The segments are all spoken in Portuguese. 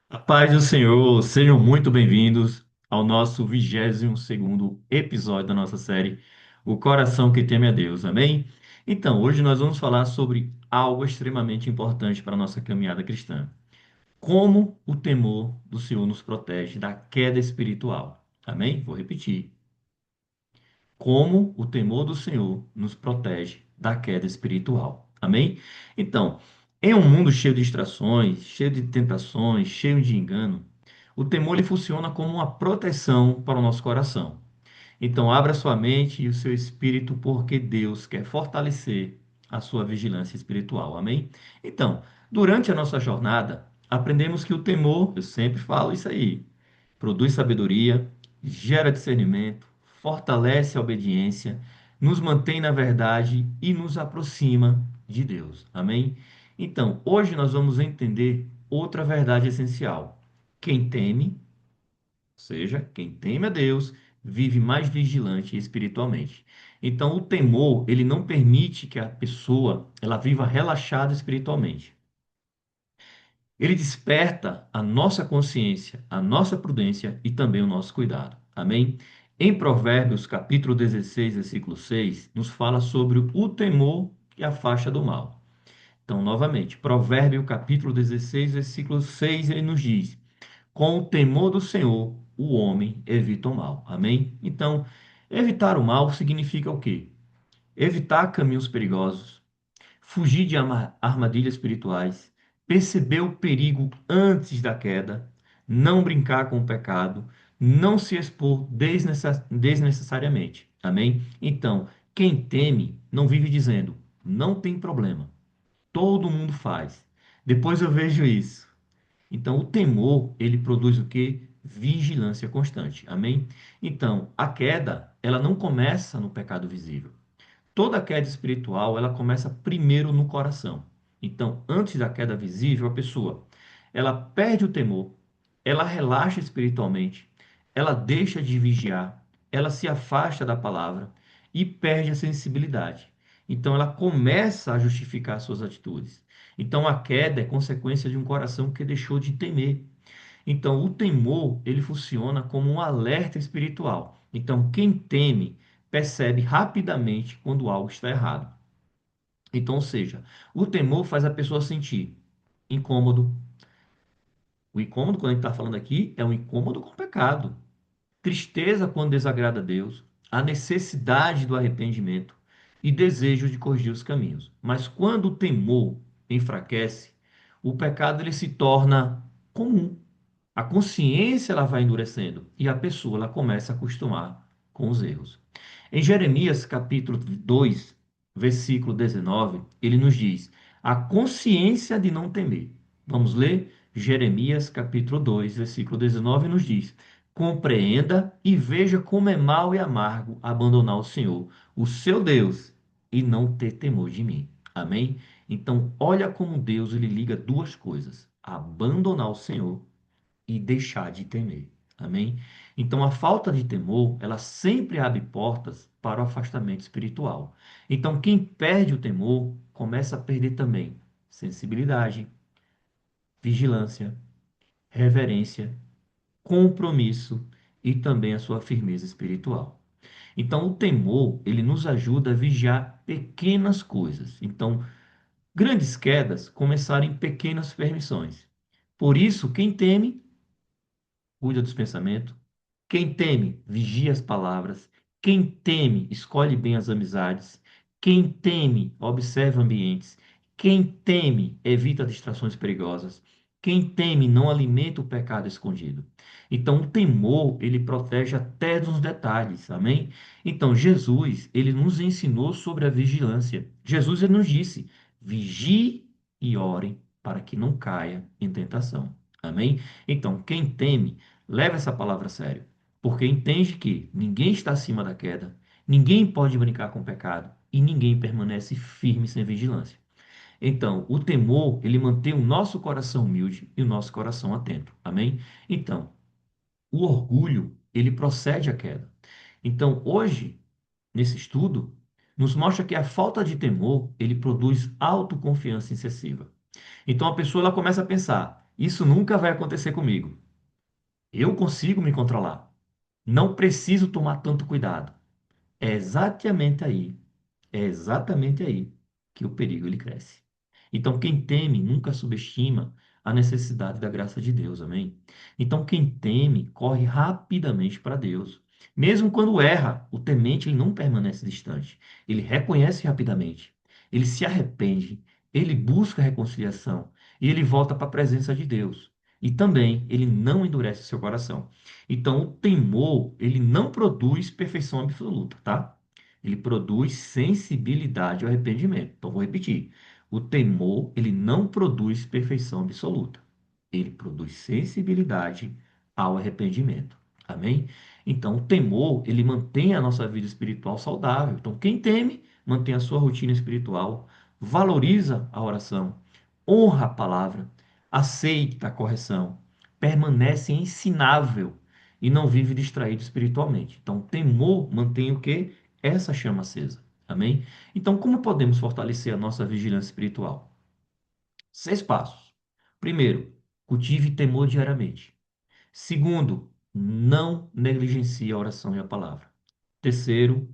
A paz do Senhor, sejam muito bem-vindos ao nosso 22º episódio da nossa série O Coração que Teme a Deus, amém? Então, hoje nós vamos falar sobre algo extremamente importante para a nossa caminhada cristã. Como o temor do Senhor nos protege da queda espiritual, amém? Vou repetir. Como o temor do Senhor nos protege da queda espiritual. Amém? Então, em um mundo cheio de distrações, cheio de tentações, cheio de engano, o temor ele funciona como uma proteção para o nosso coração. Então, abra sua mente e o seu espírito, porque Deus quer fortalecer a sua vigilância espiritual. Amém? Então, durante a nossa jornada, aprendemos que o temor, eu sempre falo isso aí, produz sabedoria, gera discernimento, fortalece a obediência, nos mantém na verdade e nos aproxima de Deus. Amém? Então, hoje nós vamos entender outra verdade essencial. Quem teme, ou seja, quem teme a Deus, vive mais vigilante espiritualmente. Então, o temor, ele não permite que a pessoa ela viva relaxada espiritualmente. Ele desperta a nossa consciência, a nossa prudência e também o nosso cuidado. Amém? Em Provérbios, capítulo 16, versículo 6, nos fala sobre o temor que afasta do mal. Então, novamente, Provérbio, capítulo 16, versículo 6, ele nos diz: com o temor do Senhor, o homem evita o mal. Amém? Então, evitar o mal significa o quê? Evitar caminhos perigosos, fugir de armadilhas espirituais, perceber o perigo antes da queda, não brincar com o pecado, não se expor desnecessariamente. Amém? Então, quem teme não vive dizendo, não tem problema, todo mundo faz. Depois eu vejo isso. Então, o temor, ele produz o quê? Vigilância constante. Amém? Então, a queda, ela não começa no pecado visível. Toda queda espiritual, ela começa primeiro no coração. Então, antes da queda visível, a pessoa, ela perde o temor, ela relaxa espiritualmente, ela deixa de vigiar, ela se afasta da palavra e perde a sensibilidade. Então, ela começa a justificar suas atitudes. Então, a queda é consequência de um coração que deixou de temer. Então, o temor, ele funciona como um alerta espiritual. Então, quem teme percebe rapidamente quando algo está errado. Então, ou seja, o temor faz a pessoa sentir incômodo. O incômodo, quando a gente está falando aqui, é um incômodo com o pecado. Tristeza quando desagrada a Deus, a necessidade do arrependimento e desejo de corrigir os caminhos. Mas quando o temor enfraquece, o pecado ele se torna comum. A consciência ela vai endurecendo e a pessoa ela começa a acostumar com os erros. Em Jeremias capítulo 2, versículo 19, ele nos diz: a consciência de não temer. Vamos ler? Jeremias capítulo 2, versículo 19 nos diz: compreenda e veja como é mau e amargo abandonar o Senhor, o seu Deus, e não ter temor de mim. Amém? Então, olha como Deus ele liga duas coisas: abandonar o Senhor e deixar de temer. Amém? Então, a falta de temor, ela sempre abre portas para o afastamento espiritual. Então, quem perde o temor começa a perder também sensibilidade, vigilância, reverência, compromisso e também a sua firmeza espiritual. Então, o temor, ele nos ajuda a vigiar pequenas coisas. Então, grandes quedas começaram em pequenas permissões. Por isso, quem teme, cuida dos pensamentos. Quem teme, vigia as palavras. Quem teme, escolhe bem as amizades. Quem teme, observa ambientes. Quem teme, evita distrações perigosas. Quem teme, não alimenta o pecado escondido. Então, o temor, ele protege até dos detalhes, amém? Então, Jesus, ele nos ensinou sobre a vigilância. Jesus, ele nos disse, vigie e orem para que não caia em tentação, amém? Então, quem teme, leva essa palavra a sério, porque entende que ninguém está acima da queda, ninguém pode brincar com o pecado e ninguém permanece firme sem vigilância. Então, o temor, ele mantém o nosso coração humilde e o nosso coração atento. Amém? Então, o orgulho, ele procede à queda. Então, hoje, nesse estudo, nos mostra que a falta de temor, ele produz autoconfiança excessiva. Então a pessoa ela começa a pensar: isso nunca vai acontecer comigo. Eu consigo me controlar. Não preciso tomar tanto cuidado. É exatamente aí, é exatamente aí que o perigo ele cresce. Então, quem teme nunca subestima a necessidade da graça de Deus, amém? Então, quem teme corre rapidamente para Deus. Mesmo quando erra, o temente ele não permanece distante. Ele reconhece rapidamente, ele se arrepende, ele busca reconciliação e ele volta para a presença de Deus. E também ele não endurece seu coração. Então, o temor, ele não produz perfeição absoluta, tá? Ele produz sensibilidade ao arrependimento. Então, vou repetir. O temor, ele não produz perfeição absoluta. Ele produz sensibilidade ao arrependimento. Amém? Então, o temor, ele mantém a nossa vida espiritual saudável. Então, quem teme, mantém a sua rotina espiritual, valoriza a oração, honra a palavra, aceita a correção, permanece ensinável e não vive distraído espiritualmente. Então, temor mantém o quê? Essa chama acesa. Amém? Então, como podemos fortalecer a nossa vigilância espiritual? 6 passos. Primeiro, cultive temor diariamente. Segundo, não negligencie a oração e a palavra. Terceiro,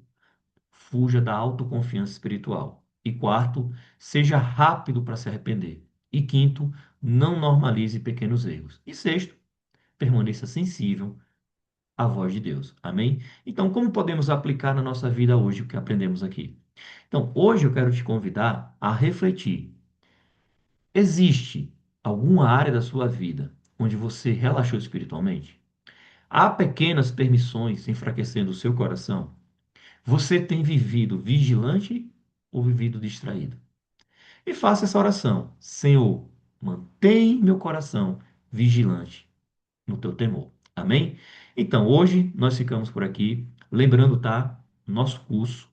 fuja da autoconfiança espiritual. E quarto, seja rápido para se arrepender. E quinto, não normalize pequenos erros. E sexto, permaneça sensível à voz de Deus. Amém? Então, como podemos aplicar na nossa vida hoje o que aprendemos aqui? Então, hoje eu quero te convidar a refletir. Existe alguma área da sua vida onde você relaxou espiritualmente? Há pequenas permissões enfraquecendo o seu coração? Você tem vivido vigilante ou vivido distraído? E faça essa oração. Senhor, mantém meu coração vigilante no teu temor. Amém? Então, hoje nós ficamos por aqui. Lembrando, tá? Nosso curso,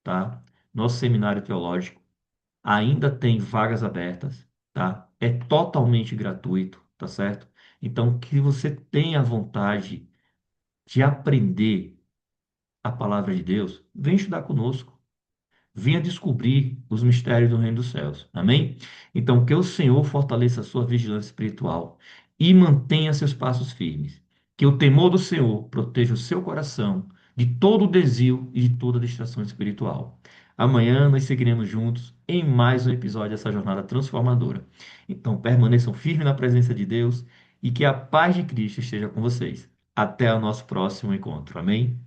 tá? Nosso seminário teológico ainda tem vagas abertas, tá? É totalmente gratuito, tá certo? Então, que você tenha vontade de aprender a palavra de Deus, vem estudar conosco. Venha descobrir os mistérios do reino dos céus. Amém? Então, que o Senhor fortaleça a sua vigilância espiritual e mantenha seus passos firmes. Que o temor do Senhor proteja o seu coração de todo o desvio e de toda distração espiritual. Amanhã nós seguiremos juntos em mais um episódio dessa jornada transformadora. Então, permaneçam firmes na presença de Deus e que a paz de Cristo esteja com vocês. Até o nosso próximo encontro. Amém?